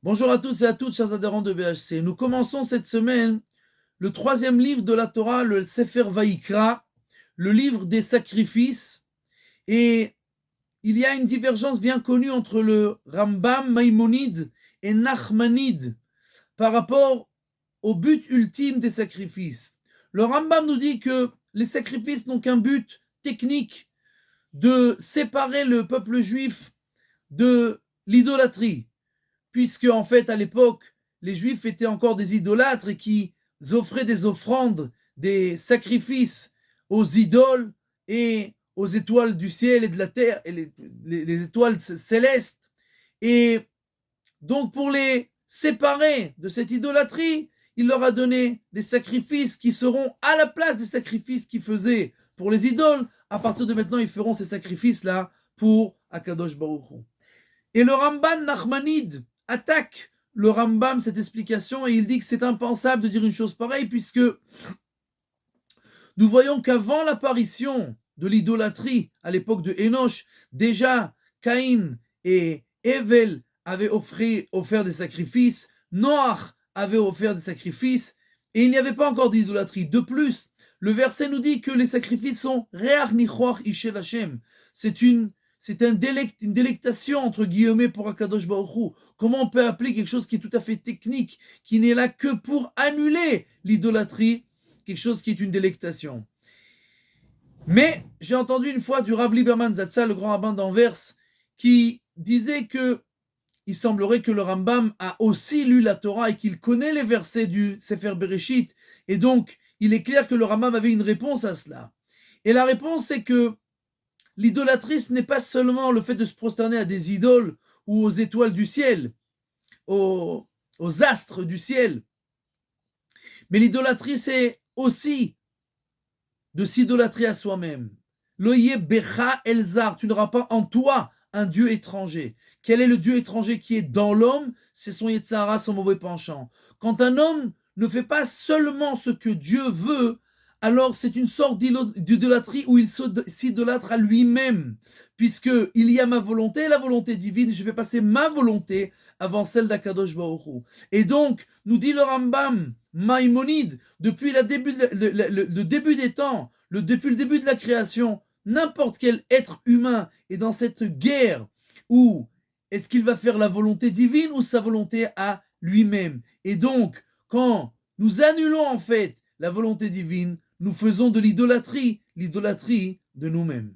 Bonjour à tous et à toutes, chers adhérents de BHC. Nous commençons cette semaine le troisième livre de la Torah, le Sefer Vaïkra, le livre des sacrifices. Et il y a une divergence bien connue entre le Rambam Maïmonide et Nachmanide par rapport au but ultime des sacrifices. Le Rambam nous dit que les sacrifices n'ont qu'un but technique de séparer le peuple juif de l'idolâtrie, puisque en fait à l'époque les juifs étaient encore des idolâtres et qui offraient des offrandes, des sacrifices aux idoles et aux étoiles du ciel et de la terre et les étoiles célestes. Et donc pour les séparer de cette idolâtrie, il leur a donné des sacrifices qui seront à la place des sacrifices qu'ils faisaient pour les idoles. À partir de maintenant, ils feront ces sacrifices-là pour Akadosh Baruch Hu. Et le Ramban Nachmanide attaque le Rambam cette explication et il dit que c'est impensable de dire une chose pareille, puisque nous voyons qu'avant l'apparition de l'idolâtrie à l'époque de Enoch, déjà Caïn et Hevel avaient offert des sacrifices, Noach avait offert des sacrifices et il n'y avait pas encore d'idolâtrie. De plus, le verset nous dit que les sacrifices sont Reach Nichoach Ishel Hashem. C'est une délectation entre guillemets pour Akadosh Baruch Hu. Comment on peut appeler quelque chose qui est tout à fait technique, qui n'est là que pour annuler l'idolâtrie, quelque chose qui est une délectation. Mais j'ai entendu une fois du Rav Lieberman Zatzal, le grand rabbin d'Anvers, qui disait que il semblerait que le Rambam a aussi lu la Torah et qu'il connaît les versets du Sefer Bereshit, et donc il est clair que le Rambam avait une réponse à cela. Et la réponse c'est que l'idolâtrie, ce n'est pas seulement le fait de se prosterner à des idoles ou aux étoiles du ciel, aux astres du ciel. Mais l'idolâtrie, c'est aussi de s'idolâtrer à soi-même. Loye becha elzar, tu n'auras pas en toi un Dieu étranger. Quel est le Dieu étranger qui est dans l'homme? C'est son Yetzer Hara, son mauvais penchant. Quand un homme ne fait pas seulement ce que Dieu veut, alors c'est une sorte d'idolâtrie où il s'idolâtre à lui-même, puisqu'il y a ma volonté, la volonté divine, je vais passer ma volonté avant celle d'Akadosh Baruch Hu. Et donc, nous dit le Rambam, Maïmonide, depuis le début des temps, depuis le début de la création, n'importe quel être humain est dans cette guerre où est-ce qu'il va faire la volonté divine ou sa volonté à lui-même. Et donc, quand nous annulons en fait la volonté divine, nous faisons de l'idolâtrie de nous-mêmes.